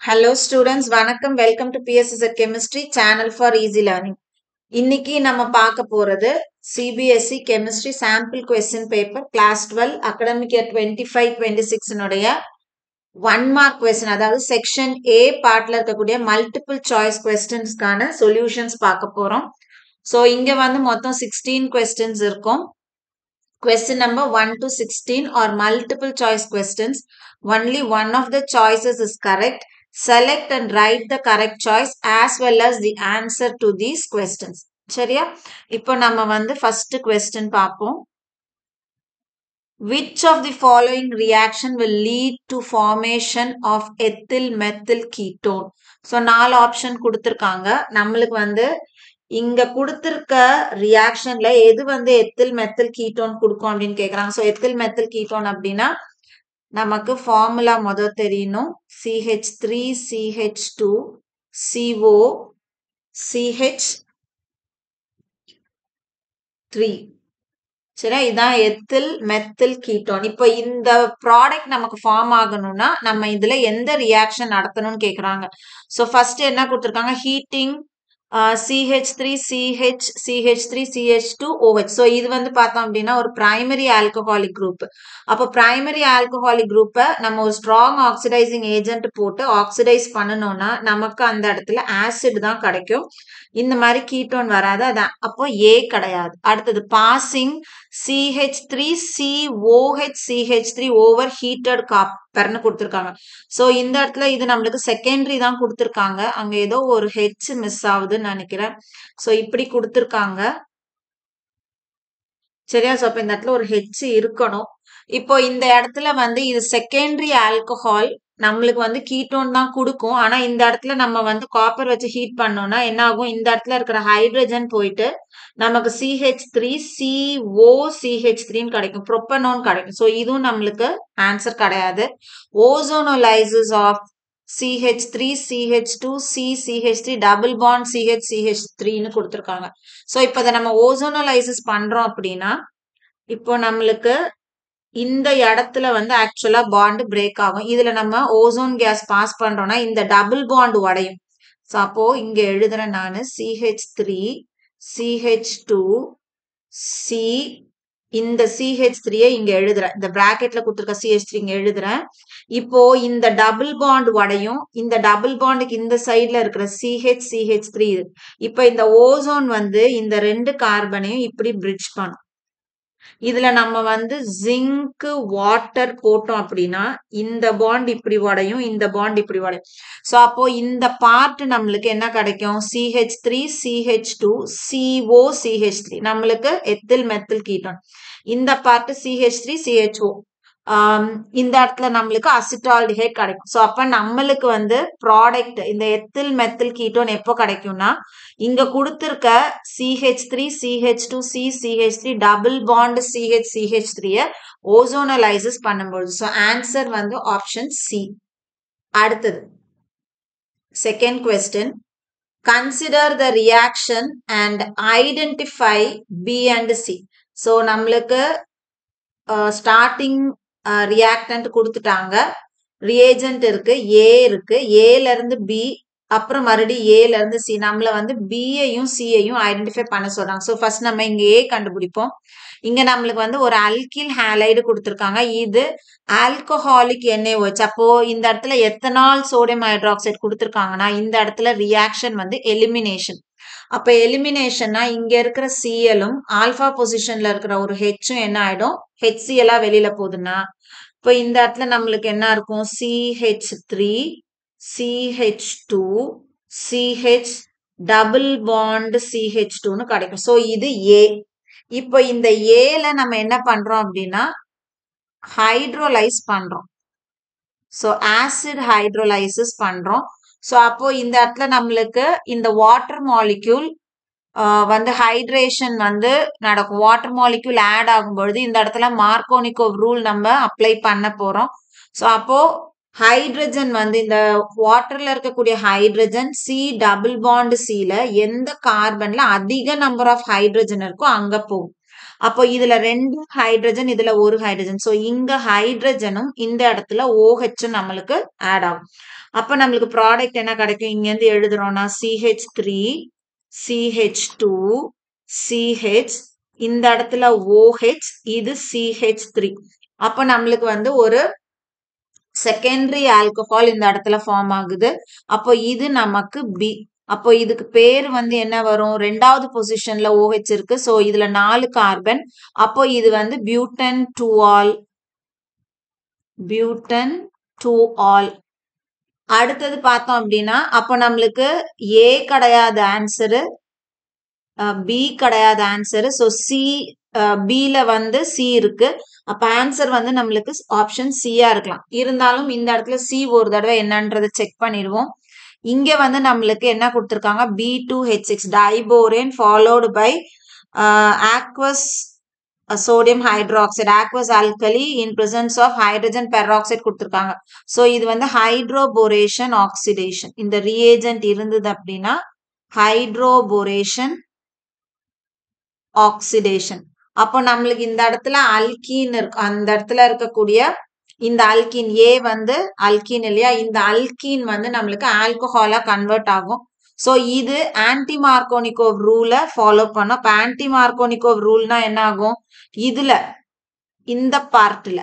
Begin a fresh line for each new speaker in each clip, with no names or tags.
Hello students, வணக்கம். Welcome to PSZ Chemistry Channel for Easy Learning. இன்னைக்கு நம்ம பார்க்க போறது CBSE Chemistry Sample Question Paper Class 12 Academic Year 25-26 னுடைய 1 mark question, அதாவது Section A பார்ட்ல இருக்கக்கூடிய multiple choice questionsக்கான solutions பார்க்க போறோம். So இங்க வந்து மொத்தம் 16 questions இருக்கும். Question number 1 to 16 are multiple choice questions. Only one of the choices is correct. Select and write the correct choice as well as the answer to these questions. சரியா? இப்போ நம்ம வந்து first question பார்ப்போம். Which of the following reaction will lead to formation of ethyl methyl ketone? So 4 option கொடுத்திருக்காங்க. நம்மளுக்கு வந்து இங்க கொடுத்திருக்க ரியாக்ஷன்ல எது வந்து எத்தில் மெத்தில் கீட்டோன் கொடுக்கும் அப்படின்னு கேக்குறாங்க. சோ எத்தில் மெத்தில் கீட்டோன் அப்படின்னா நமக்கு ஃபார்முலா முதல் தெரியணும். CH3 CH2 CO CH3. சரி, இதான் எத்தில் மெத்தில் கீட்டோன். இப்போ இந்த ப்ராடக்ட் நமக்கு ஃபார்ம் ஆகணும்னா நம்ம இதுல எந்த ரியாக்ஷன் நடத்தணும்னு கேக்குறாங்க. சோ ஃபர்ஸ்ட் என்ன கொடுத்திருக்காங்க, heating CH3 CH CH3 CH2 OH. So இது வந்து பார்த்தோம் அப்படின்னா ஒரு பிரைமரி ஆல்கஹாலிக் குரூப். அப்போ பிரைமரி ஆல்கஹாலிக் குரூப்பை நம்ம ஒரு ஸ்ட்ராங் ஆக்சிடைசிங் ஏஜென்ட் போட்டு ஆக்சிடைஸ் பண்ணணும்னா நமக்கு அந்த இடத்துல ஆசிட் தான் கிடைக்கும். இந்த மாதிரி கீட்டோன் வராது. அதான் அப்போ ஏ கிடையாது. அடுத்தது passing CH3 COH CH3 over heated காப்பர்னு கொடுத்துருக்காங்க. சோ இந்த இடத்துல இது நம்மளுக்கு செகண்டரி தான் கொடுத்துருக்காங்க. அங்க ஏதோ ஒரு ஹெச் மிஸ் ஆகுதுன்னு நினைக்கிறேன். சோ இப்படி கொடுத்துருக்காங்க. சரியா? சோ அப்ப இந்த இடத்துல ஒரு ஹெச் இருக்கணும். இப்போ இந்த இடத்துல வந்து இது செகண்டரி ஆல்கஹால் நம்மளுக்கு வந்து கீட்டோன் தான் கொடுக்கும். ஆனா இந்த இடத்துல நம்ம வந்து காப்பர் வச்சு ஹீட் பண்ணோம்னா என்ன ஆகும், இந்த இடத்துல இருக்கிற ஹைட்ரஜன் போயிட்டு நமக்கு CH3 CO CH3 கிடைக்கும், புரோப்பனோன் கிடைக்கும். சோ இதுவும் நம்மளுக்கு ஆன்சர் கிடையாது. Ozonolysis of CH3 CH2 CH3 double bond CH3ன்னு கொடுத்துருக்காங்க. சோ இப்போ இதை நம்ம ஓசோனோலைசிஸ் பண்றோம் அப்படின்னா இப்போ நம்மளுக்கு இந்த இடத்துல வந்து ஆக்சுவலா பாண்ட் பிரேக் ஆகும். இதுல நம்ம ஓசோன் கேஸ் பாஸ் பண்றோம்னா இந்த டபுள் பாண்ட் உடையும். சோ அப்போ இங்க எழுதுறேன் நானு CH3 CH2 C, இந்த CH3 இங்க எழுதுறேன். இந்த பிராக்கெட்ல கொடுத்திருக்க CH3 இங்க எழுதுறேன். இப்போ இந்த டபுள் பாண்ட் உடையும். இந்த டபுள் பாண்டுக்கு இந்த சைடுல இருக்கிற CH3 இப்போ இந்த ஓசோன் வந்து இந்த 2 கார்பனையும் இப்படி பிரிட்ஜ் பண்ணும். இதுல நம்ம வந்து ஜிங்க் வாட்டர் போட்டோம் அப்படின்னா இந்த பாண்ட் இப்படி உடையும், இந்த பாண்ட் இப்படி உடையும். சோ அப்போ இந்த பார்ட் நம்மளுக்கு என்ன கிடைக்கும், CH3 CH2 CO CH3 நம்மளுக்கு எத்தில் மெத்தில் கீட்டோன். இந்த பார்ட் CH3 CHO, இந்த இடத்துல நம்மளுக்கு அசிட்டால்டிஹைட் கிடைக்கும். சோ அப்ப நம்மளுக்கு வந்து ப்ராடக்ட் இந்த எத்தில் மெத்தில் கீட்டோன் எப்போ கிடைக்கும்னா இங்க கொடுத்திருக்க CH3 CH2 CH3 double bond CH3 ஓசோனலைசிஸ் பண்ணும்போது. சோ ஆன்சர் வந்து ஆப்ஷன் சி. அடுத்தது second question, consider the reaction and identify B and C. So நம்மளுக்கு ஸ்டார்டிங் ரியாக்டன்ட் கொடுத்துட்டாங்க, ரியேஜென்ட் இருக்கு, ஏ இருக்கு, ஏல இருந்து பி, அப்புறம் மறுபடியும் ஏல இருந்து சி. நம்மள வந்து பியையும் சியையும் ஐடென்டிஃபை பண்ண சொல்றாங்க. சோ ஃபர்ஸ்ட் நம்ம இங்க ஏ கண்டுபிடிப்போம். இங்க நம்மளுக்கு வந்து ஒரு அல்கில் ஹாலைடு கொடுத்துருக்காங்க, இது ஆல்கஹாலிக் NaOH. அப்போ இந்த இடத்துல எத்தனால் சோடியம் ஹைட்ராக்சைடு கொடுத்துருக்காங்கன்னா இந்த இடத்துல ரியாக்ஷன் வந்து எலிமினேஷன். அப்ப எலிமினேஷன்னா இங்க இருக்கிற சிஎலும் ஆல்பா பொசிஷன்ல இருக்கிற ஒரு ஹெச்சும் என்ன ஆயிடும், HCl வெளியில போகுதுன்னா இப்போ இந்த இடத்துல நம்மளுக்கு என்ன இருக்கும், CH3 CH2 CH double bond CH2ன்னு கிடைக்கும். சோ இது ஏ. இப்போ இந்த ஏல நம்ம என்ன பண்றோம் அப்படின்னா ஹைட்ரோலைஸ் பண்றோம். சோ ஆசிட் ஹைட்ரோலைசிஸ் பண்றோம். சோ அப்போ இந்த இடத்துல நம்மளுக்கு இந்த வாட்டர் மாலிக்யூல் வந்து ஹைட்ரேஷன் வந்து நடக்கும். வாட்டர் மாலிக்யூல் ஆட் ஆகும் பொழுது இந்த இடத்துல மார்கோனிகோவ் ரூல் நம்ம அப்ளை பண்ண போறோம். சோ அப்போ ஹைட்ரஜன் வந்து இந்த வாட்டர்ல இருக்கக்கூடிய ஹைட்ரஜன் C டபுள் பாண்ட் Cல எந்த கார்பன்ல அதிக நம்பர் ஆஃப் ஹைட்ரஜன் இருக்கோ அங்க போகும். அப்போ இதுல 2 ஹைட்ரஜன், இதுல 1 ஹைட்ரஜன். சோ இங்க ஹைட்ரஜனும் இந்த இடத்துல OHம் நம்மளுக்கு ஆட் ஆகும். அப்ப நம்மளுக்கு ப்ராடக்ட் என்ன கிடைக்கும்? இங்க இருந்து எழுதுறோம்னா CH3 CH2 CH, இந்த இடத்துல OH, இது CH3. அப்ப நம்மளுக்கு வந்து ஒரு செகண்டரி ஆல்கஹால் இந்த இடத்துல ஃபார்ம் ஆகுது. அப்போ இது நமக்கு பி. அப்போ இதுக்கு பேர் வந்து என்ன வரும்? 2வது பொசிஷன்ல OH இருக்கு. சோ இதுல 4 கார்பன். அப்போ இது வந்து பியூட்டன் 2 ஆல். Butane 2 all. அடுத்தது பார்த்தோம் அப்படின்னா அப்போ நம்மளுக்கு ஏ கிடையாது ஆன்சரு, பி கிடையாது ஆன்சரு. ஸோ சி, பில வந்து சி இருக்கு. அப்ப ஆன்சர் வந்து நம்மளுக்கு ஆப்ஷன் சியா இருக்கலாம். இருந்தாலும் இந்த இடத்துல சி ஒரு தடவை என்னன்றதை செக் பண்ணிடுவோம். இங்க வந்து நம்மளுக்கு என்ன கொடுத்துருக்காங்க? B2H6 diborane followed by aqueous sodium hydroxide, aqueous alkali in presence of hydrogen peroxide கொடுத்துருக்காங்க. ஸோ இது வந்து ஹைட்ரோபோரேஷன் ஆக்சிடேஷன். இந்த ரியேஜென்ட் இருந்தது அப்படின்னா ஹைட்ரோபோரேஷன் ஆக்சிடேஷன். அப்போ நம்மளுக்கு இந்த இடத்துல அல்கீன் இருக்கு. அந்த இடத்துல இருக்கக்கூடிய இந்த அல்கீன் ஏ வந்து அல்கீன் இல்லையா? இந்த அல்கீன் வந்து நம்மளுக்கு ஆல்கஹாலா கன்வெர்ட் ஆகும். ஸோ இது ஆன்டி மார்கோனிகோவ் ரூலை ஃபாலோ பண்ணோம். இப்போ ஆன்டி மார்கோனிகோவ் ரூல்னா என்ன ஆகும்? இதுல இந்த பார்ட்ல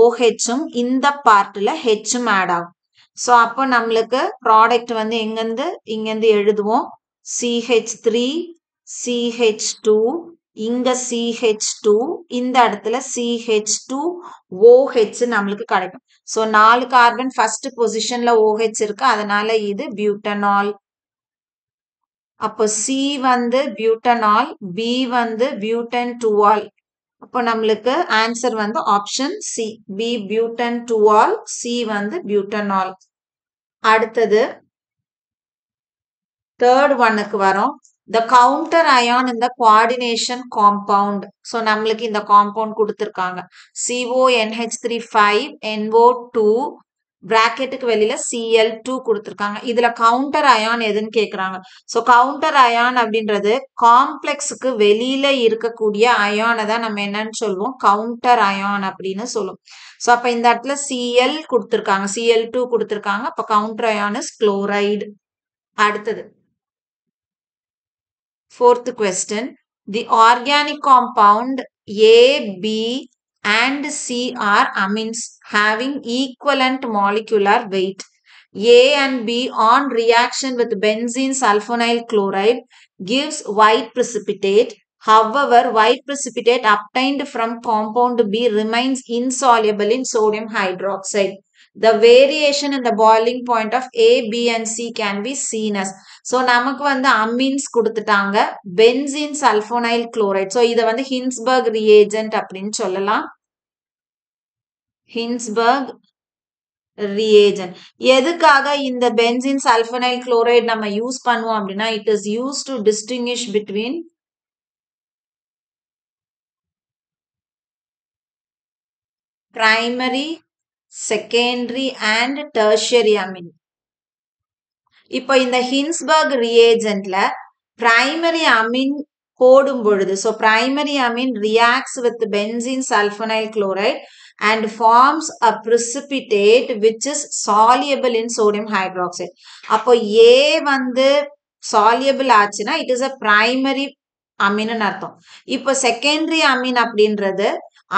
OHம் இந்த பார்ட்ல ஹெச்சும் ஆட் ஆகும். ஸோ அப்போ நம்மளுக்கு ப்ராடக்ட் வந்து இங்கிருந்து எழுதுவோம். CH3 CH2, இங்க CH2, இந்த இடத்துல CH2 OH நம்மளுக்கு கிடைக்கும். ஸோ 4 கார்பன் ஃபர்ஸ்ட் பொசிஷன்ல OH இருக்கு. அதனால இது பியூட்டனால். அப்போ சி வந்து பியூட்டனால், பி வந்து பியூட்டன் 2 ஆல். அப்போ நம்மளுக்கு ஆன்சர் வந்து option C, B butan 2 ol, C வந்து பியூட்டனால். அடுத்தது தேர்ட் ஒன்னுக்கு வரோம். The counter ion in the coordination compound. So நம்மளுக்கு இந்த காம்பவுண்ட் கொடுத்திருக்காங்க. CONH3 5NO2 பிராக்கெட்டுக்கு வெளியில Cl2 கொடுத்திருக்காங்க. இதுல கவுண்டர் அயான் எதுன்னு கேக்குறாங்க. ஸோ கவுண்டர் அயான் அப்படின்றது காம்ப்ளெக்ஸுக்கு வெளியில இருக்கக்கூடிய அயானை தான் நம்ம என்னன்னு சொல்லுவோம்? கவுண்டர் அயான் அப்படின்னு சொல்லுவோம். ஸோ அப்ப இந்த இடத்துல Cl கொடுத்திருக்காங்க, Cl2 கொடுத்திருக்காங்க. அப்ப கவுண்டர் அயான் இஸ் குளோரைடு. அடுத்தது fourth question. The organic compound A, B and C are amines having equivalent molecular weight. A and B on reaction with benzene sulfonyl chloride gives white precipitate. However, white precipitate obtained from compound B remains insoluble in sodium hydroxide. The variation in the boiling point of A, B and C can be seen as. So நமக்கு வந்து amines கொடுத்துட்டாங்க, benzene sulfonyl chloride. So இதை வந்து ஹின்ஸ்பர்க் reagent அப்படின்னு சொல்லலாம். Hinsberg reagent. எதுக்காக இந்த benzene sulfonyl chloride நம்ம யூஸ் பண்ணுவோம் அப்படின்னா, it is use to distinguish between primary, secondary and tertiary amine. இப்போ இந்த ஹின்ஸ்பர்க் ரியேஜென்ட்ல பிரைமரி அமீன் போடும் பொழுது, so primary amine reacts with benzene sulfonyl chloride and forms a precipitate which is soluble in sodium hydroxide. அப்போ A வந்து soluble ஆச்சுன்னா it is a primary amine அர்த்தம். இப்போ secondary amine அப்படின்றது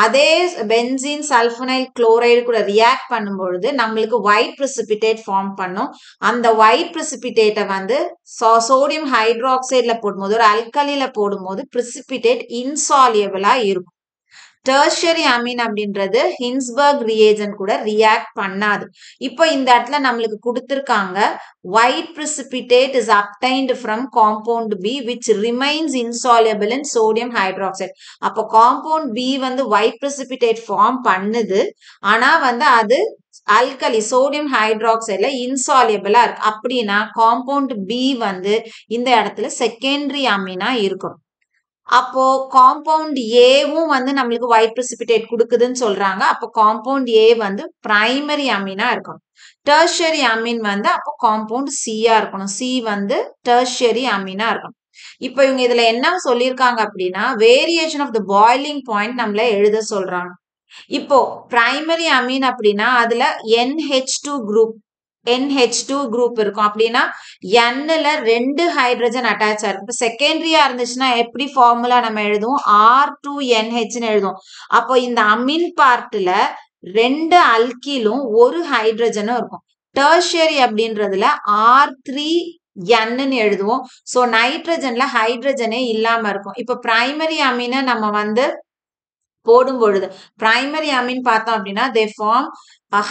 அதே பென்சீன் சல்போனைல் குளோரைடு கூட ரியாக்ட் பண்ணும்பொழுது நம்மளுக்கு ஒயிட் பிரிசிபிடேட் ஃபார்ம் பண்ணும். அந்த ஒயிட் பிரிசிபிடேட்டை வந்து சோடியம் ஹைட்ராக்சைட்ல போடும்போது, ஒரு அல்கலியில போடும்போது பிரிசிபிடேட் இன்சாலியபிளா இருக்கும். டெர்ஷியரி அமீன் அப்படின்றது ஹின்ஸ்பர்க் ரியேஜென்ட் கூட ரியாக்ட் பண்ணாது. இப்போ இந்த இடத்துல நம்மளுக்கு கொடுத்திருக்காங்க white precipitate is obtained from compound B which remains insoluble in sodium hydroxide. அப்போ compound B வந்து ஒயிட் precipitate ஃபார்ம் பண்ணுது, ஆனா வந்து அது அல்கலி சோடியம் ஹைட்ராக்சைட்ல இன்சாலியபிளா இருக்கு. அப்படின்னா காம்பவுண்ட் பி வந்து இந்த இடத்துல செகண்டரி அமீனா இருக்கும். அப்போ காம்பவுண்ட் ஏவும் வந்து நம்மளுக்கு ஒயிட் precipitate கொடுக்குதுன்னு சொல்றாங்க. அப்போ காம்பவுண்ட் ஏ வந்து பிரைமரி அமீனா இருக்கணும். டெர்ஷியரி அமீன் வந்து அப்போ காம்பவுண்ட் சியா இருக்கணும். சி வந்து டெர்ஷியரி அமீனா இருக்கணும். இப்போ இவங்க இதுல என்ன சொல்லியிருக்காங்க அப்படின்னா variation of the boiling point நம்மள எழுத சொல்றாங்க. இப்போ பிரைமரி அமீன் அப்படின்னா அதுல NH2 குரூப் குரூப் இருக்கும். அப்படின்னா Nல 2 ஹைட்ரஜன் அட்டாச் ஆகும். இப்போ செகண்டரியா இருந்துச்சுன்னா எப்படி ஃபார்முலா நம்ம எழுதுவோம்? R2NH எழுதுவோம். அப்போ இந்த அமீன் பார்ட்ல 2 அல்கிலும் 1 ஹைட்ரஜனும் இருக்கும். டெர்ஷியரி அப்படின்றதுல R3N எழுதுவோம். சோ நைட்ரஜன்ல ஹைட்ரஜனே இல்லாம இருக்கும். இப்போ பிரைமரி அமீனை நம்ம வந்து போடும் பொழுது பிரைமரி அமீன் பார்த்தோம் அப்படின்னா they form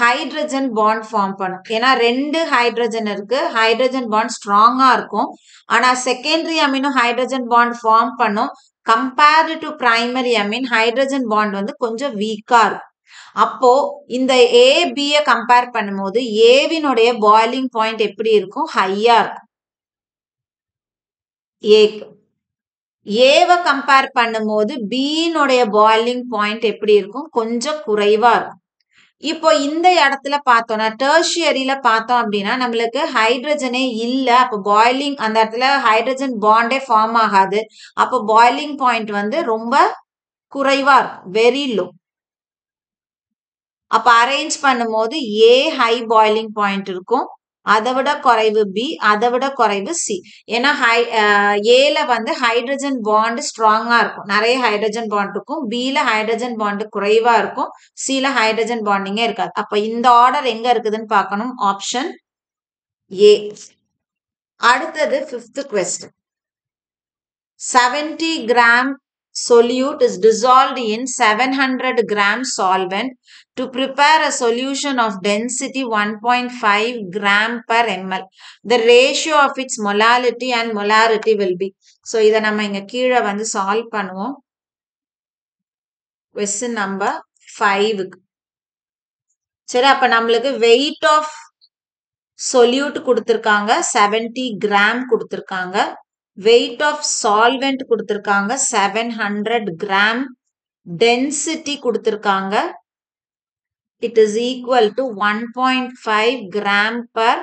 hydrogen bond form பண்ணும். ஏன்னா 2 ஹைட்ரஜன் இருக்கு, ஹைட்ரஜன் பாண்ட் ஸ்ட்ராங்கா இருக்கும். ஆனா செகண்டரி அமீனும் ஹைட்ரஜன் பாண்ட் ஃபார்ம் பண்ணும். Compared to primary Ameen hydrogen bond வந்து கொஞ்சம் வீக்கா இருக்கும். அப்போ இந்த AB கம்பேர் பண்ணும்போது ஏவினுடைய பாய்லிங் பாயிண்ட் எப்படி இருக்கும்? ஹையா இருக்கும். ஏக்கு ஏவை கம்பேர் பண்ணும்போது பியினுடைய பாய்லிங் பாயிண்ட் எப்படி இருக்கும்? கொஞ்சம் குறைவா இருக்கும். இப்போ இந்த இடத்துல பார்த்தோம்னா டெர்ஷியரியில பார்த்தோம் அப்படின்னா நம்மளுக்கு ஹைட்ரஜனே இல்ல. அப்போ பாய்லிங் அந்த இடத்துல ஹைட்ரஜன் பாண்டே ஃபார்ம் ஆகாது. அப்போ பாய்லிங் பாயிண்ட் வந்து ரொம்ப குறைவா இருக்கும், வெரி லோ. அப்ப அரேஞ்ச் பண்ணும்போது ஏ ஹை பாய்லிங் பாயிண்ட் இருக்கும், அதை விட குறைவு பி, அதை விட குறைவு சி. ஏன்னா ஏல வந்து ஹைட்ரஜன் பாண்ட் ஸ்ட்ராங்கா இருக்கும், நிறைய ஹைட்ரஜன் பாண்ட் இருக்கும். பில ஹைட்ரஜன் பாண்ட் குறைவா இருக்கும், சில ஹைட்ரஜன் பாண்டிங்கே இருக்காது. அப்ப இந்த ஆர்டர் எங்க இருக்குதுன்னு பார்க்கணும், ஆப்ஷன் ஏ. அடுத்தது 5th question. 70 gram solute is dissolved in 700 gram solvent to prepare a solution of density 1.5 gram per ml. The ratio of its molality and molarity will be. So, இதை நம்ம இங்க கீழே வந்து solve பண்ணுவோம். Question number 5. சரி, அப்ப நம்மளுக்கு weight of solute கொடுத்திருக்காங்க, 70 gram கொடுத்திருக்காங்க. weight of solvent கொடுத்திருக்காங்க, 700 gram. density கொடுத்திருக்காங்க, it is equal to 1.5 gram per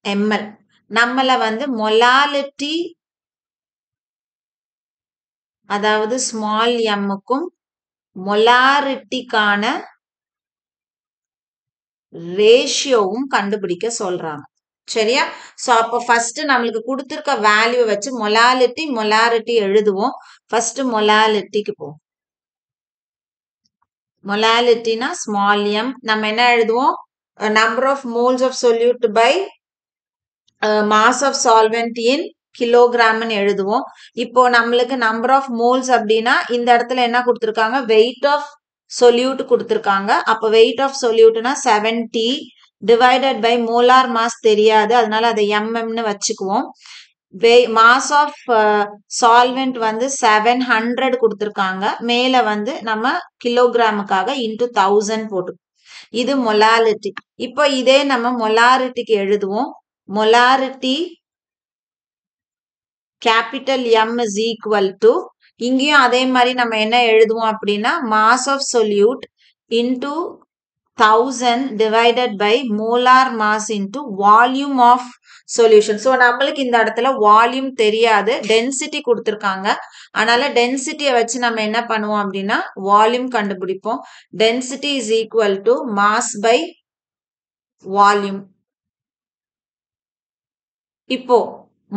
ml. நம்மள வந்து molality, அதாவது small mக்கும் molarityக்கான ரேஷியோவும் கண்டுபிடிக்க சொல்றாங்க. சரியா? சோ அப்ப ஃபர்ஸ்ட் நம்மளுக்கு கொடுத்திருக்க வேல்யூ வச்சு மொலாரிட்டி எழுதுவோம். ஃபர்ஸ்ட் மொலாரிட்டிக்கு போவோம். மொலாரிட்டினா ஸ்மால் m. நம்ம என்ன எழுதுவோம்? Number of moles of solute by mass of solvent in கிலோகிராம்னு எழுதுவோம். இப்போ நம்மளுக்கு நம்பர் ஆஃப் மோல்ஸ் அப்படின்னா இந்த இடத்துல என்ன கொடுத்திருக்காங்க? வெயிட் ஆஃப் சொல்யூட் கொடுத்திருக்காங்க. அப்ப வெயிட் ஆஃப் சொல்யூட்னா 70 டிவைடட் பை மோலார் மாஸ் தெரியாது, அதனால அதை mmன்னு வச்சுக்குவோம். மாஸ் ஆஃப் சால்வெண்ட் வந்து 700 கொடுத்திருக்காங்க, மேல வந்து நம்ம கிலோகிராமுக்காக இன்டு 1000 போட்டு. இது மொலாரிட்டி. இப்போ இதே நம்ம மொலாரிட்டிக்கு எழுதுவோம். Molarity capital M is equal to, இங்கேயும் அதே மாதிரி நம்ம என்ன எழுதுவோம் அப்படின்னா mass of solute into 1000 divided by molar mass into volume of solution. So நம்மளுக்கு இந்த இடத்துல வால்யூம் தெரியாது, டென்சிட்டி கொடுத்துருக்காங்க. அதனால டென்சிட்டியை வச்சு நம்ம என்ன பண்ணுவோம் அப்படின்னா வால்யூம் கண்டுபிடிப்போம். Density is equal to mass by volume. இப்போ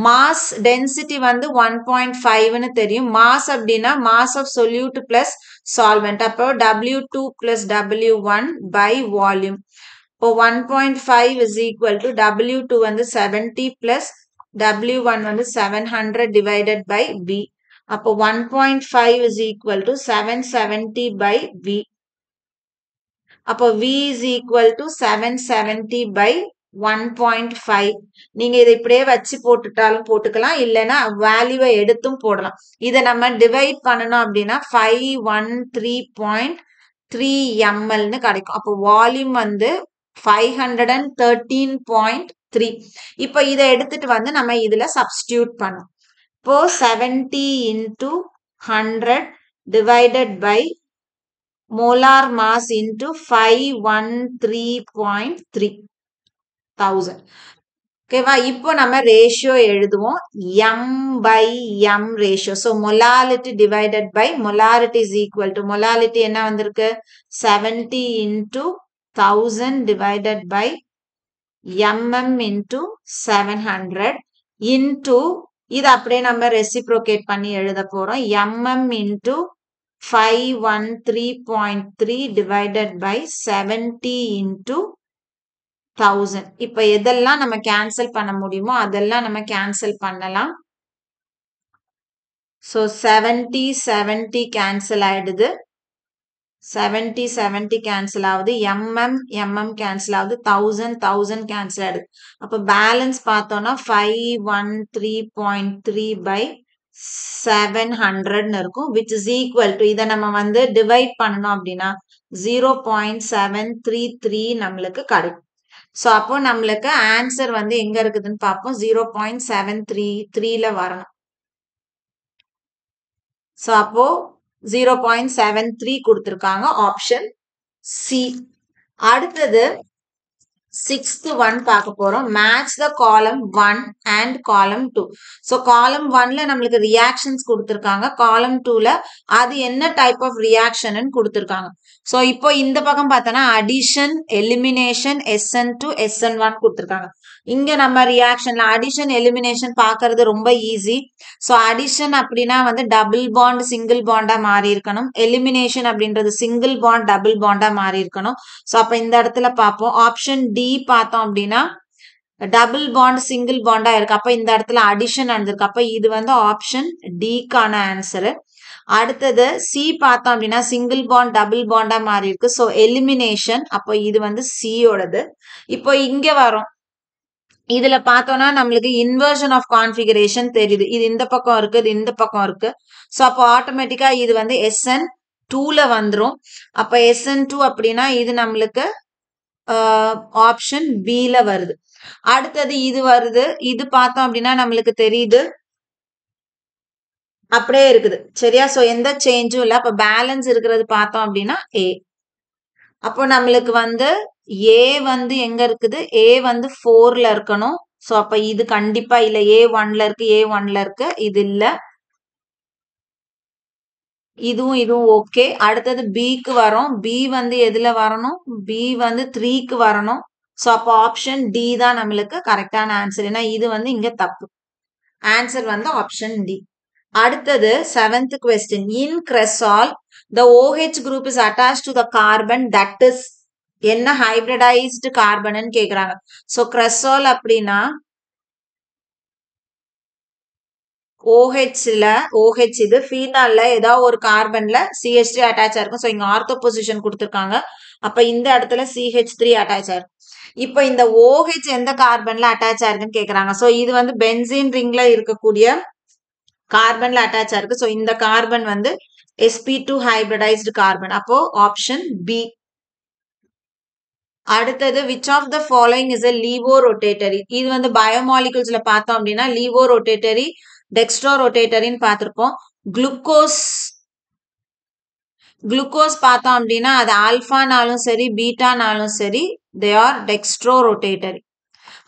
மாஸ் டென்சிட்டி வந்து 1.5ன்னு தெரியும். மாஸ் அப்படின்னா mass of solute plus solvent. அப்போ W2 plus W1 by volume. இப்போ 1.5 இஸ் ஈக்குவல் டு W2 வந்து 70 பிளஸ் W1 வந்து 700 டிவைடட் பை V. அப்போ 1.5 is equal to 770 by V. அப்போ V is equal to 770 by 1.5. நீங்க இதை இப்படியே வச்சு போட்டுட்டாலும் போட்டுக்கலாம், இல்லைன்னா வேல்யூவை எடுத்தும் போடலாம். இதை நம்ம டிவைட் பண்ணணும் அப்படின்னா 513.3 mlன்னு கிடைக்கும். அப்போ வால்யூம் வந்து 513.3. இப்போ இதை எடுத்துட்டு வந்து நம்ம இதுல சப்ஸ்டியூட் பண்ணோம். இப்போ 70 into 100 divided by molar mass into 513.3 1000. ஓகேவா? இப்போ நம்ம ரேஷியோ எழுதுவோம். m/m ratio. So molality divided by molarity is equal to molality என்ன வந்திருக்கு? 70 into 1000 divided by mm into 700 into இது அப்படியே நம்ம ரெசிப்ரோகேட் பண்ணி எழுத போறோம். mm into 513.3 divided by 70 into 1000. இப்ப எதெல்லாம் நம்ம கேன்சல் பண்ண முடியுமோ அதெல்லாம் நம்ம கேன்சல் பண்ணலாம். ஸோ 70 கேன்சல் ஆயிடுது. 70 கேன்சல் ஆகுது. mm கேன்சல் ஆகுது. 1000 கேன்சல் ஆயிடுது. அப்ப பேலன்ஸ் பார்த்தோம்னா 513.3 by 700 இருக்கும், which is equal to இதை நம்ம வந்து டிவைட் பண்ணணும் அப்படின்னா 0.733 நம்மளுக்கு கிடைக்கும். ஸோ அப்போ நம்மளுக்கு ஆன்சர் வந்து எங்க இருக்குதுன்னு பார்ப்போம். 0.733ல வரணும். ஸோ அப்போ 0.73 கொடுத்திருக்காங்க, ஆப்ஷன் சி. அடுத்தது 6th one பார்க்க போறோம். மேட்ச் த காலம் 1 and column 2. ஸோ காலம் 1ல நம்மளுக்கு ரியாக்ஷன்ஸ் கொடுத்திருக்காங்க, காலம் 2ல அது என்ன டைப் ஆஃப் ரியாக்ஷன் கொடுத்திருக்காங்க. ஸோ இப்போ இந்த பக்கம் பார்த்தோன்னா அடிஷன், எலிமினேஷன், SN2 SN1 கொடுத்திருக்காங்க. இங்க நம்ம ரியாக்ஷன்ல அடிஷன் எலிமினேஷன் பார்க்கறது ரொம்ப ஈஸி. ஸோ அடிஷன் அப்படின்னா வந்து டபுள் பாண்ட் சிங்கிள் பாண்டா மாறி இருக்கணும். எலிமினேஷன் அப்படின்றது சிங்கிள் பாண்ட் டபுள் பாண்டா மாறி இருக்கணும். ஸோ அப்ப இந்த இடத்துல பார்ப்போம். ஆப்ஷன் டி பார்த்தோம் அப்படின்னா டபுள் பாண்ட் சிங்கிள் பாண்டா இருக்கு. அப்ப இந்த இடத்துல அடிஷன் நடந்திருக்கு. அப்ப இது வந்து ஆப்ஷன் டிக்கான ஆன்சரு. அடுத்தது சி பார்த்தோம் அப்படின்னா சிங்கிள் பாண்ட் டபுள் பாண்டா மாறி இருக்கு. ஸோ எலிமினேஷன், அப்போ இது வந்து சியோடது. இப்போ இங்க வரும். இதுல பார்த்தோம்னா நம்மளுக்கு இன்வர்ஷன் ஆஃப் கான்ஃபிகரேஷன் தெரியுது. இது இந்த பக்கம் இருக்கு, இது இந்த பக்கம் இருக்கு. ஸோ அப்போ ஆட்டோமேட்டிக்கா இது வந்து SN2ல வந்துரும். அப்ப SN2 அப்படின்னா இது நம்மளுக்கு ஆப்ஷன் பில வருது. அடுத்தது இது வருது. இது பார்த்தோம் அப்படின்னா நம்மளுக்கு தெரியுது, அப்படியே இருக்குது. சரியா? ஸோ எந்த சேஞ்சும் இல்லை. அப்ப பேலன்ஸ் இருக்கிறது பார்த்தோம் அப்படின்னா ஏ. அப்போ நம்மளுக்கு வந்து ஏ வந்து எங்க இருக்குது? ஏ வந்து 4ல இருக்கணும். ஸோ அப்ப இது கண்டிப்பா இல்ல. A1ல இருக்கு, A1ல இருக்கு, இது இல்ல. இதுவும் ஓகே. அடுத்தது பிக்கு வரும். பி வந்து எதுல வரணும்? பி வந்து 3க்கு வரணும். ஸோ அப்போ ஆப்ஷன் டி தான் நம்மளுக்கு கரெக்டான ஆன்சர். ஏன்னா இது வந்து இங்க தப்பு. ஆன்சர் வந்து ஆப்ஷன் டி. அடுத்தது 7th question. In cresol, the OH group is attached to the carbon that is என்ன hybridized carbon கேக்குறாங்க. So cresol அப்படின்னா OH இது ஃபீனால்ல ஏதாவது ஒரு கார்பன்ல CH3 அட்டாச் ஆயிருக்கும். ஸோ இங்க ஆர்த்தோ பொசிஷன் கொடுத்துருக்காங்க. அப்ப இந்த இடத்துல CH3 அட்டாச் ஆயிருக்கும். இப்ப இந்த OH எந்த கார்பன்ல அட்டாச் ஆயிருக்குன்னு கேக்குறாங்க. ஸோ இது வந்து பென்சீன் ரிங்ல இருக்கக்கூடிய கார்பன்ல அட்டாச் ஆயிருக்கு. ஸோ இந்த கார்பன் வந்து sp2 ஹைபிரிடைஸ்டு கார்பன். அப்போ ஆப்ஷன் பி. அடுத்தது which of the following is a levorotatory? இது வந்து பயோமாலிகுல்ஸ்ல பார்த்தோம் அப்படின்னா levorotatory, dextrorotatoryன்னு பார்த்திருப்போம். குளுக்கோஸ் பார்த்தோம் அப்படின்னா அது ஆல்பானாலும் சரி பீட்டானாலும் சரி they are dextrorotatory.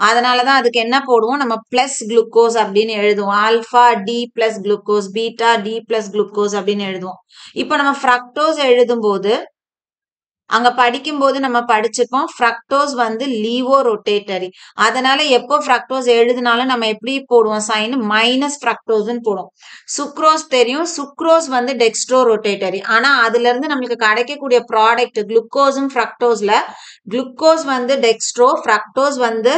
அதனாலதான் அதுக்கு என்ன போடுவோம்? நம்ம பிளஸ் குளுக்கோஸ் அப்படின்னு எழுதுவோம். Alpha D plus glucose, beta D plus glucose அப்படின்னு எழுதுவோம். இப்ப நம்ம ஃப்ரக்டோஸ் எழுதும் போது அங்க படிக்கும் போது நம்ம படிச்சிருப்போம் ஃப்ரக்டோஸ் வந்து லீவோரோட்டேட்டரி. அதனால எப்போ ஃப்ரக்டோஸ் எழுதினாலும் நம்ம எப்படி போடுவோம்? சைன் மைனஸ் ஃப்ரக்டோஸ்ன்னு போடுவோம். சுக்ரோஸ் தெரியும், சுக்ரோஸ் வந்து டெக்ஸ்ட்ரோரோட்டேட்டரி. ஆனா அதுல இருந்து நம்மளுக்கு கிடைக்கக்கூடிய ப்ராடக்ட் குளுக்கோஸும் ஃப்ரக்டோஸ்ல குளுக்கோஸ் வந்து டெக்ஸ்ட்ரோ, ஃப்ரக்டோஸ் வந்து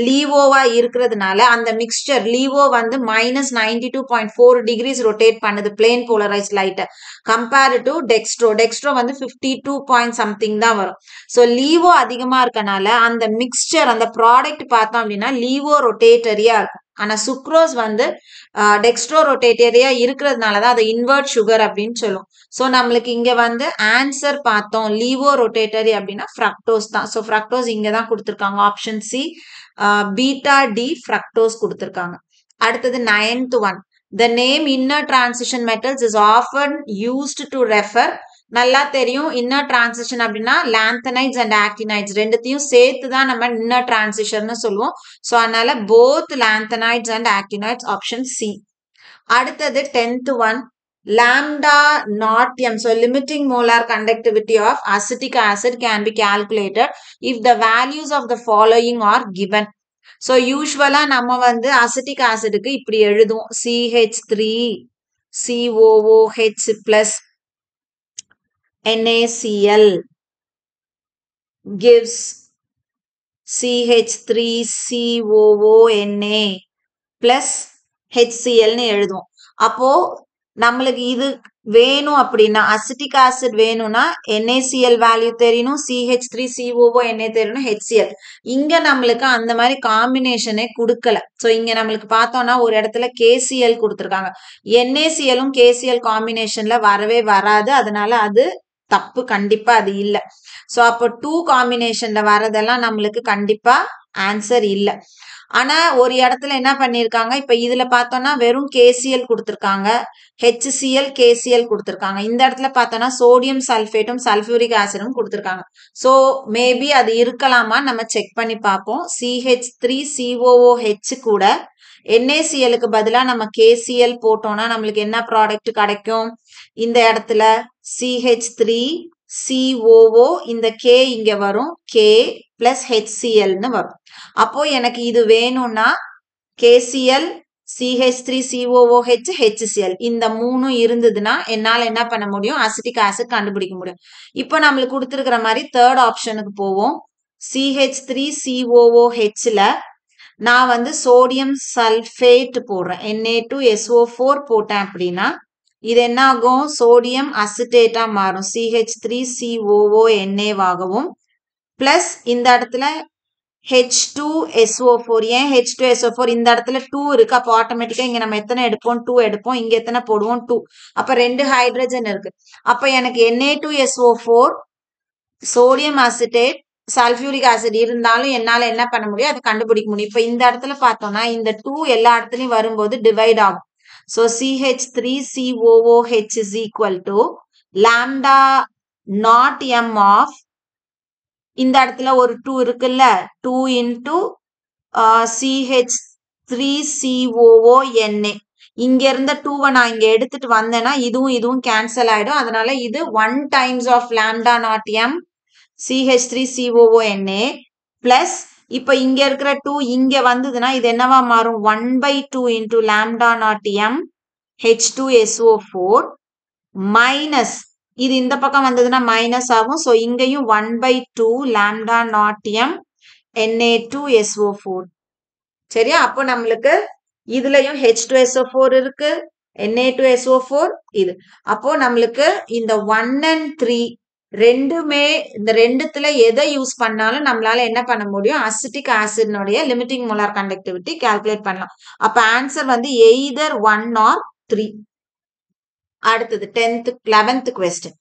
லீவோவா இருக்கிறதுனால அந்த மிக்சர் லீவோ வந்து -92.4 degrees ரொட்டேட் பண்ணுது plane polarised light compared to dextro வந்து 52 point something தான் வரும். ஸோ லீவோ அதிகமா இருக்கனால அந்த மிக்சர் அந்த ப்ராடக்ட் பார்த்தோம் அப்படின்னா லீவோ ரொட்டேட்டரியா இருக்கும். ஆனா சுக்ரோஸ் வந்து டெக்ஸ்ட்ரோ ரொட்டேட்டரியா இருக்கிறதுனாலதான் அதை இன்வெர்ட் சுகர் அப்படின்னு சொல்லும். ஸோ நம்மளுக்கு இங்க வந்து ஆன்சர் பார்த்தோம் லீவோ ரொட்டேட்டரி அப்படின்னா ஃப்ரக்டோஸ் தான். ஸோ ஃப்ரக்டோஸ் இங்க தான் கொடுத்துருக்காங்க. Option C beta D fructose கொடுத்துருக்காங்க. அடுத்தது 9th one. The name inner transition metals is often used to refer நல்லா தெரியும். இன்னர் டிரான்சிஷன் அப்படின்னா லாந்தனைட்ஸ் அண்ட் ஆக்டினைட்ஸ் ரெண்டுத்தையும் சேர்த்து தான் நம்ம இன்னர் டிரான்சிஷன் சொல்லுவோம். ஸோ அதனால both லாந்தனைட்ஸ் and actinides option C. அடுத்தது 10th one, lambda naught m. So limiting molar conductivity of acetic acid can be calculated if the values of the following are given. So usually நம்ம வந்து acetic acidக்கு இப்படி எழுதுவோம். CH3COOH plus NaCl gives CH3COONA plus HCl னு எழுதுவோம். அப்போ நம்மளுக்கு இது வேணும் அப்படின்னா அசிட்டிக் ஆசிட் வேணும்னா NaCl வேல்யூ தெரியணும், CH3COONA தெரியணும், HCl. இங்க நம்மளுக்கு அந்த மாதிரி காம்பினேஷனே கொடுக்கல. ஸோ இங்க நம்மளுக்கு பார்த்தோம்னா ஒரு இடத்துல KCl கொடுத்துருக்காங்க. NaClம் KCl காம்பினேஷன்ல வரவே வராது. அதனால அது தப்பு, கண்டிப்பா அது இல்லை. ஸோ அப்போ 2 காம்பினேஷன்ல வரதெல்லாம் நம்மளுக்கு கண்டிப்பா ஆன்சர் இல்லை. ஆனா ஒரு இடத்துல என்ன பண்ணிருக்காங்க, இப்ப இதுல பார்த்தோம்னா வெறும் KCl கொடுத்திருக்காங்க, HCl KCl கொடுத்திருக்காங்க. இந்த இடத்துல பார்த்தோம்னா சோடியம் சல்பேட்டும் சல்பூரிக் ஆசிடும் கொடுத்திருக்காங்க. ஸோ மேபி அது இருக்கலாமா நம்ம செக் பண்ணி பார்ப்போம். CH3COOH கூட NaClக்கு பதிலா நம்ம KCl போட்டோம்னா நம்மளுக்கு என்ன ப்ராடக்ட் கிடைக்கும்? இந்த இடத்துல CH3COO, இந்த K இங்க வரும், K plus HClன்னு வரும். அப்போ எனக்கு இது வேணும்னா KCl CH3COOH HCl இந்த மூணும் இருந்ததுன்னா என்னால என்ன பண்ண முடியும்? அசிட்டிக் ஆசிட் கண்டுபிடிக்க முடியும். இப்போ நம்மளுக்கு கொடுத்துருக்கிற மாதிரி தேர்ட் ஆப்ஷனுக்கு போவோம். CH3COOHல நான் வந்து சோடியம் சல்பேட் போடுறேன், Na2SO4 போட்டேன் அப்படின்னா இது என்ன ஆகும்? சோடியம் அசிட்டேட்டா மாறும், CH3COONA ஆகவும், பிளஸ் இந்த இடத்துல H2SO4. ஏன் H2SO4? இந்த இடத்துல 2 இருக்கு. அப்போ ஆட்டோமேட்டிக்கா இங்க நம்ம எத்தனை எடுப்போம்? 2 எடுப்போம். இங்க எத்தனை போடுவோம்? 2. அப்ப 2 ஹைட்ரஜன் இருக்கு. அப்ப எனக்கு Na2SO4 sodium acetate sulphuric acid இருந்தாலும் என்னால என்ன பண்ண முடியும்? அதை கண்டுபிடிக்க முடியும். இப்ப இந்த இடத்துல பார்த்தோம்னா இந்த 2 எல்லா இடத்துலயும் வரும்போது டிவைட் ஆகும். So CH3COOH is equal to lambda naught m of, இந்த இடத்துல ஒரு 2 இருக்குல்ல, 2 into CH3COONA. இங்க இருந்த 2 நான் இங்க எடுத்துட்டு வந்தேன்னா இதுவும் கேன்சல் ஆயிடும். அதனால இது 1 times of lambda naught m CH3COONA plus இப்ப இங்க இருக்கிற 2 இங்க வந்ததுன்னா இது என்னவா மாறும்? 1/2 into lambda naught m H2SO4 minus, இது இந்த பக்கம் வந்ததுன்னா மைனஸ் ஆகும். ஸோ இங்கேயும் 1/2 lambda naught m Na2SO4. சரியா? அப்போ நம்மளுக்கு இதுலயும் H2SO4 இருக்கு, Na2SO4 இது. அப்போ நம்மளுக்கு இந்த 1 and 3 ரெண்டுமே, இந்த ரெண்டுத்துல எதை யூஸ் பண்ணாலும் நம்மளால என்ன பண்ண முடியும்? அசிட்டிக் ஆசிட்னுடைய லிமிட்டிங் மோலார் கண்டக்டிவிட்டி கால்குலேட் பண்ணலாம். அப்ப ஆன்சர் வந்து எய்தர் 1 or 3. அடுத்தது 11th question.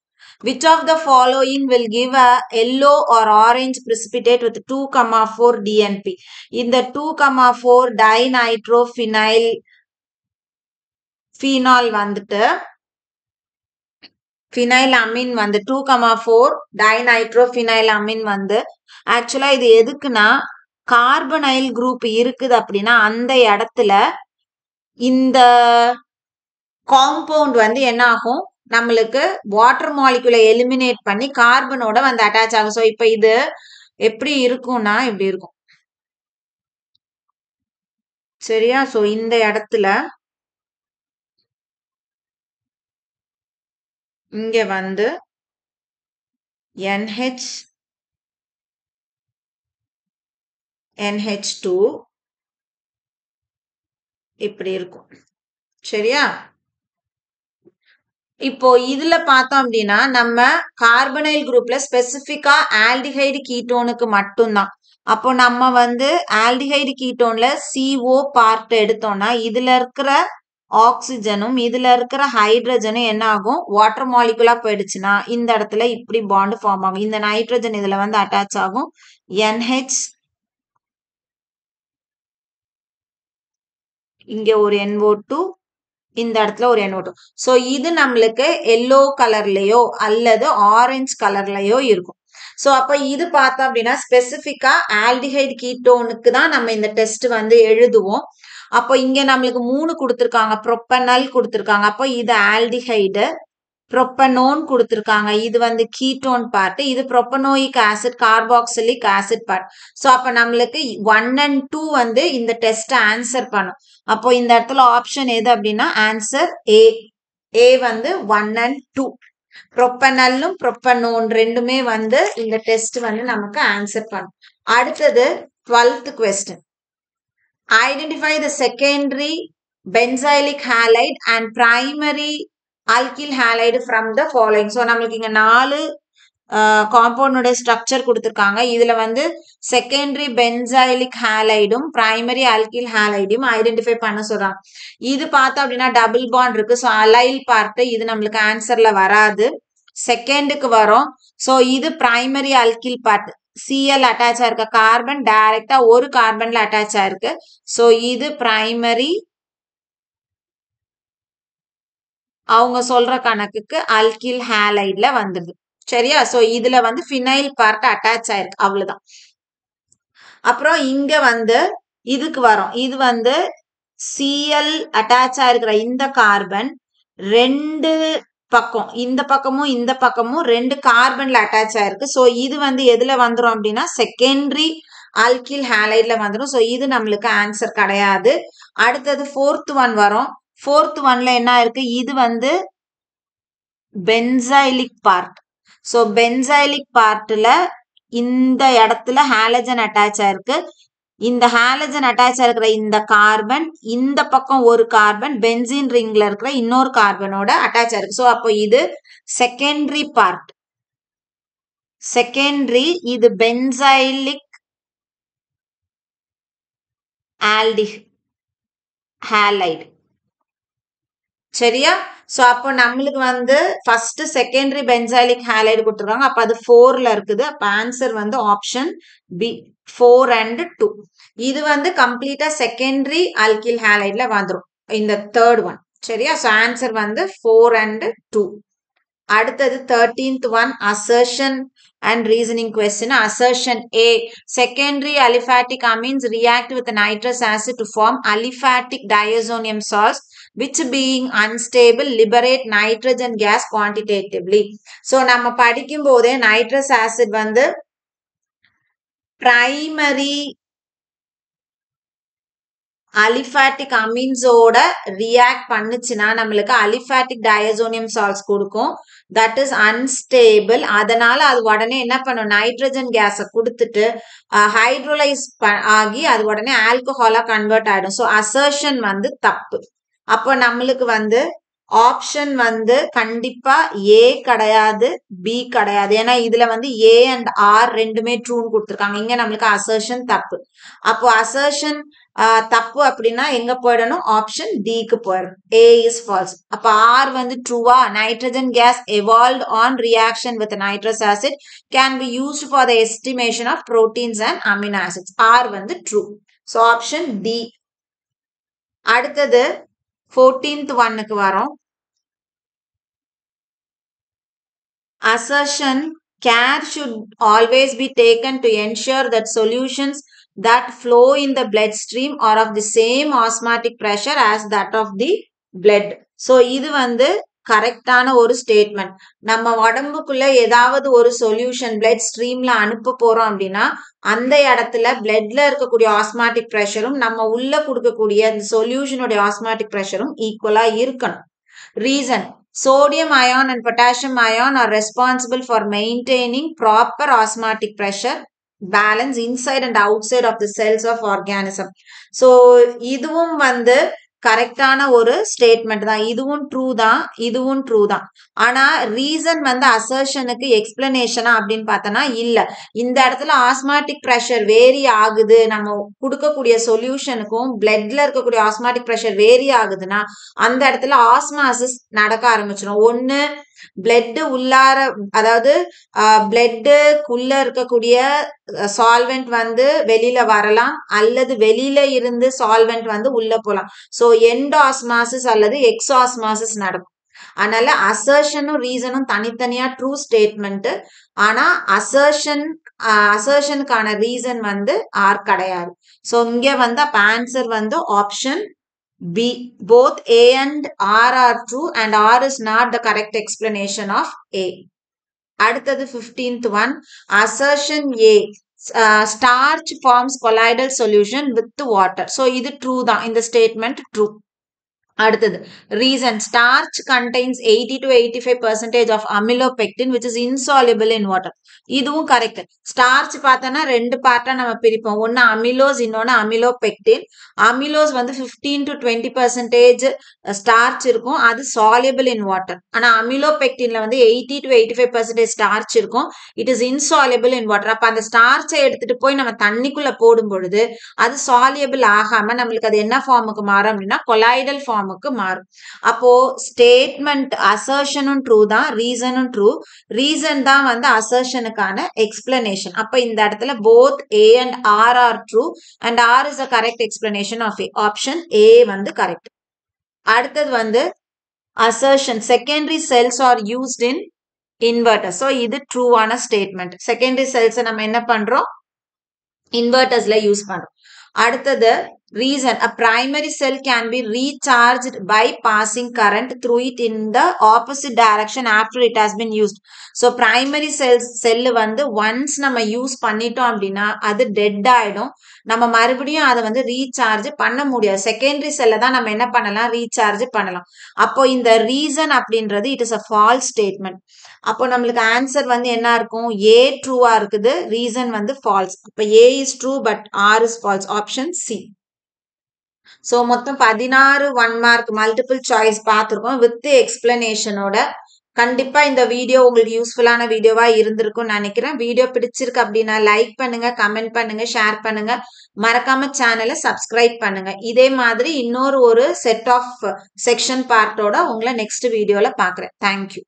Which of the following will give a yellow or orange precipitate with 2,4 DNP? இந்த 2,4 dinitrophenyl வந்துட்டு phenylamine வந்து 2,4 dinitrophenylamine வந்து ஆக்சுவலா இது எதுக்குன்னா கார்பனைல் குரூப் இருக்குது அப்படின்னா அந்த இடத்துல இந்த காம்பவுண்ட் வந்து என்ன ஆகும்? நம்மளுக்கு வாட்டர் மாலிகுலை எலிமினேட் பண்ணி கார்பனோட வந்து அட்டாச் ஆகும். ஸோ இப்ப இது எப்படி இருக்கும்னா இப்படி இருக்கும். சரியா? ஸோ இந்த இடத்துல இங்க வந்து NH2 இப்படி இருக்கும். சரியா? இப்போ இதுல பார்த்தோம் அப்படின்னா நம்ம கார்பனைல் குரூப்ல ஸ்பெசிபிக்கா ஆல்டிஹைடு கீட்டோனுக்கு மட்டும்தான். அப்போ நம்ம வந்து ஆல்டிஹைடு கீட்டோன்ல CO பார்ட் எடுத்தோம்னா இதுல இருக்கிற ஆக்சிஜனும் இதுல இருக்கிற ஹைட்ரஜனும் என்ன ஆகும்? வாட்டர் மாலிகுலா போயிடுச்சுன்னா இந்த இடத்துல இப்படி பாண்ட் ஃபார்ம் ஆகும். இந்த நைட்ரஜன் இதுல வந்து அட்டாச் ஆகும். NH, இங்க ஒரு NO2, இந்த இடத்துல ஒரு NO2. ஸோ இது நம்மளுக்கு எல்லோ கலர்லயோ அல்லது ஆரஞ்சு கலர்லயோ இருக்கும். ஸோ அப்ப இது பார்த்தோம் அப்படின்னா ஸ்பெசிஃபிக்கா ஆல்டிஹைடு கீட்டோனுக்கு தான் நம்ம இந்த டெஸ்ட் வந்து எழுதுவோம். அப்போ இங்க நம்மளுக்கு 3 கொடுத்துருக்காங்க, ப்ரொப்பனல் கொடுத்துருக்காங்க. அப்போ இது ஆல்டிஹைடு, ப்ரொப்பனோன் கொடுத்துருக்காங்க, இது வந்து கீட்டோன் பார்ட், இது propanoic acid carboxylic acid part. So அப்ப நம்மளுக்கு 1 and 2 வந்து இந்த டெஸ்ட் ஆன்சர் பண்ணும். அப்போ இந்த இடத்துல ஆப்ஷன் எது அப்படின்னா ஆன்சர் ஏ. ஏ வந்து 1 and 2. ப்ரொப்பனல்லும் ப்ரொப்பனோன் ரெண்டுமே வந்து இந்த டெஸ்ட் வந்து நமக்கு ஆன்சர் பண்ணும். அடுத்தது 12th question. Identify the secondary benzylic halide and primary alkyl halide from the following. So நம்மளுக்கு இங்க 4 காம்பவுண்டோட ஸ்ட்ரக்சர் கொடுத்துருக்காங்க. இதுல வந்து secondary benzylic ஹாலைடும் primary alkyl ஹாலைடும் identify பண்ண சொல்றாங்க. இது பார்த்தோம் அப்படின்னா டபுள் பாண்ட் இருக்கு. ஸோ அலைல் பார்ட் இது நம்மளுக்கு ஆன்சர்ல வராது, செகண்டுக்கு வரும். ஸோ இது primary alkyl part, Cl attach ஆயிருக்க கார்பன் டைரக்டா ஒரு கார்பன்ல அட்டாச் ஆயிருக்கு. ஸோ இது பிரைமரி, அவங்க சொல்ற கணக்குக்கு அல்கில் ஹாலைட்ல வந்துடுது. சரியா? ஸோ இதுல வந்து ஃபினைல் பார்ட் அட்டாச் ஆயிருக்கு, அவ்வளவுதான். அப்புறம் இங்க வந்து இதுக்கு வரும், இது வந்து Cl அட்டாச் ஆயிருக்கிற இந்த கார்பன் 2 பக்கம், இந்த பக்கமும் இந்த பக்கமும் 2 கார்பன்ல அட்டாச் ஆயிருக்கு. ஸோ இது வந்து எதுல வந்துடும் அப்படின்னா செகண்டரி ஆல்கில் ஹாலைட்ல வந்துடும். ஸோ இது நம்மளுக்கு ஆன்சர் கிடையாது. அடுத்தது 4th ஒன் வரும். 4th ஒன்ல என்ன இருக்கு, இது வந்து பென்சைலிக் பார்ட். ஸோ பென்சைலிக் பார்ட்ல இந்த இடத்துல ஹாலஜன் அட்டாச் ஆயிருக்கு. இந்த ஹாலஜன் அட்டாச் இருக்கிற இந்த கார்பன் இந்த பக்கம் ஒரு கார்பன் பென்சீன் ரிங்ல இருக்கிற இன்னொரு கார்பனோட அட்டாச் ஆயிருக்கு. ஸோ அப்போ இது செகண்டரி பார்ட், செகண்டரி, இது பென்சைலிக் ஹாலைடு. சரியா? சோ அப்போ நம்மளுக்கு வந்து ஃபர்ஸ்ட் செகண்டரி பென்சைலிக் ஹாலைடு கொடுத்துருக்காங்க. அப்ப அது 4ல இருக்குது. அப்ப ஆன்சர் வந்து ஆப்ஷன் பி 4 and 2. இது வந்து கம்ப்ளீட்டா செகண்டரி ஆல்கில் ஹாலைட்ல வந்துரும் இந்த தேர்ட் ஒன். சரியா? சோ ஆன்சர் வந்து 4 and 2. அடுத்தது 13th one, assertion and reasoning question. Assertion A, secondary aliphatic amines react with nitrous acid to form aliphatic diazonium salts which being unstable liberate nitrogen gas quantitatively. So நம்ம படிக்கும் போதே nitrous acid வந்து primary aliphatic அமீன்ஸோட react பண்ணுச்சுன்னா நம்மளுக்கு aliphatic diazonium salts கொடுக்கும். That is unstable. அதனால அது உடனே என்ன பண்ணும், நைட்ரஜன் கேஸை கொடுத்துட்டு ஹைட்ரோலைஸ் ஆகி அது உடனே ஆல்கஹாலா கன்வெர்ட் ஆயிடும். ஸோ அசர்ஷன் வந்து தப்பு. அப்போ நம்மளுக்கு வந்து ஆப்ஷன் வந்து கண்டிப்பா ஏ கிடையாது, பி கிடையாது. ஏன்னா இதுல வந்து ஏ அண்ட் ஆர் ரெண்டுமே ட்ரூன்னு கொடுத்துருக்காங்க. இங்க நம்மளுக்கு அசர்ஷன் தப்பு. அப்போ அசர்ஷன் தப்பு அப்படின்னா எங்க போயிடணும், ஆப்ஷன் டிக்கு போயிடும். A is false. அப்ப ஆர் வந்து ட்ரூவா, nitrogen gas evolved on reaction with nitrous acid can be used for the estimation of proteins and amino acids. R வந்து ட்ரூ. So option D. அடுத்தது 14th ஒன்னுக்கு வரும். Assertion, care should always be taken to ensure that solutions that flow in the bloodstream are of the same osmotic pressure as that of the blood. So இது வந்து கரெக்டான ஒரு statement. நம்ம உடம்புக்குள்ள ஏதாவது ஒரு சொல்யூஷன் பிளட் ஸ்ட்ரீம்ல அனுப்ப போறோம் அப்படின்னா அந்த இடத்துல பிளட்ல இருக்கக்கூடிய ஆஸ்மாட்டிக் ப்ரெஷரும் நம்ம உள்ள கொடுக்கக்கூடிய அந்த சொல்யூஷனுடைய ஆஸ்மாட்டிக் ப்ரெஷரும் ஈக்குவலா இருக்கணும். Reason, sodium ion and potassium ion are responsible for maintaining proper osmotic pressure balance inside and outside of the cells of organism. So இதுவும் வந்து கரெக்டான ஒரு ஸ்டேட்மெண்ட் தான். இதுவும் ட்ரூ தான், இதுவும் ட்ரூ தான். ஆனா ரீசன் வந்து அசர்ஷனுக்கு எக்ஸ்பிளனேஷனா அப்படின்னு பார்த்தோன்னா இல்ல. இந்த இடத்துல ஆஸ்மாட்டிக் ப்ரெஷர் வேரி ஆகுது, நம்ம கொடுக்கக்கூடிய சொல்யூஷனுக்கும் பிளட்ல இருக்கக்கூடிய ஆஸ்மாட்டிக் ப்ரெஷர் வேரி ஆகுதுன்னா அந்த இடத்துல ஆஸ்மாசிஸ் நடக்க ஆரம்பிச்சிடும். ஒண்ணு பிளட் உள்ளார, அதாவது பிளட்டுக்குள்ள இருக்கக்கூடிய சால்வெண்ட் வந்து வெளியில வரலாம், அல்லது வெளியில இருந்து சால்வெண்ட் வந்து உள்ள போலாம். சோ எண்டோஸ்மாசிஸ் அல்லது எக்ஸோஸ்மாசிஸ் நடக்கும். அதனால அசர்ஷனும் ரீசனும் தனித்தனியா ட்ரூ ஸ்டேட்மெண்ட். ஆனா அசர்ஷனுக்கான ரீசன் வந்து ஆர் கிடையாது. சோ இங்க வந்து அப்ப ஆன்சர் வந்து option B. Both A and R are true and R is not the correct explanation of A. அடுத்தது 15th one. Assertion A. Starch forms colloidal solution with water. So இது true தான். இந்த statement true. அடுத்தது reason. Starch contains 80 to 85% of amylopectin which is insoluble in water. இதுவும் correct. Starch பார்த்தோன்னா ரெண்டு பார்ட்டா நம்ம பிரிப்போம். ஒன்னு அமிலோஸ், இன்னொன்னு அமிலோபெக்டின். அமிலோஸ் வந்து 15 to 20% ஸ்டார்ச் இருக்கும், அது soluble in water. ஆனா அமிலோபெக்டின்ல வந்து 80 to 85% ஸ்டார்ச் இருக்கும், it is insoluble in water. அப்ப அந்த ஸ்டார்ச்சை எடுத்துட்டு போய் நம்ம தண்ணிக்குள்ள போடும் பொழுது அது soluble ஆகாம நம்மளுக்கு அது என்ன ஃபார்முக்கு மாறும் அப்படின்னா கொலாய்டல் ஃபார்முக்கு மாறும். அப்போ ஸ்டேட்மெண்ட் அசர்ஷனும் ட்ரூ தான், ரீசனும் ட்ரூ. ரீசன் தான் வந்து அசர்ஷனுக்கான எக்ஸ்பிளனேஷன். அப்ப இந்த இடத்துல both A and R are true and R is the correct explanation of A. Option A வந்து கரெக்ட். அடுத்தது வந்து assertion secondary cells are used in inverters. So இது ட்ரூவான ஸ்டேட்மெண்ட். செகண்டரி செல்ஸ் நம்ம என்ன பண்றோம், இன்வெர்டர்ஸ்ல யூஸ் பண்றோம். அடுத்தது reason. A primary cell can be recharged by passing current through it in the opposite direction after it has been used. So primary cell வந்து once நம்ம use பண்ணிட்டோம் அப்படின்னா அது டெட் ஆயிடும், நம்ம மறுபடியும் அதை வந்து ரீசார்ஜ் பண்ண முடியாது. செகண்டரி செல்ல தான் நம்ம என்ன பண்ணலாம், ரீசார்ஜ் பண்ணலாம். அப்போ இந்த ரீசன் அப்படின்றது it is a false statement. அப்போ நம்மளுக்கு ஆன்சர் வந்து என்ன இருக்கும், ஏ ட்ரூவா இருக்குது, ரீசன் வந்து ஃபால்ஸ். அப்போ A is true but R is false. Option C. So மொத்தம் 16 1 மார்க் மல்டிபிள் சாய்ஸ் பார்த்துருக்கோம் வித் எக்ஸ்பிளனேஷனோட. கண்டிப்பா இந்த வீடியோ உங்களுக்கு யூஸ்ஃபுல்லான வீடியோவா இருந்திருக்கும்னு நினைக்கிறேன். வீடியோ பிடிச்சிருக்கு அப்படின்னா லைக் பண்ணுங்க, கமெண்ட் பண்ணுங்க, ஷேர் பண்ணுங்க, மறக்காம சேனலை சப்ஸ்கிரைப் பண்ணுங்க. இதே மாதிரி இன்னொரு செட் ஆஃப் செக்ஷன் பார்ட்டோட உங்களை நெக்ஸ்ட் வீடியோல பாக்குறேன். தேங்க்யூ.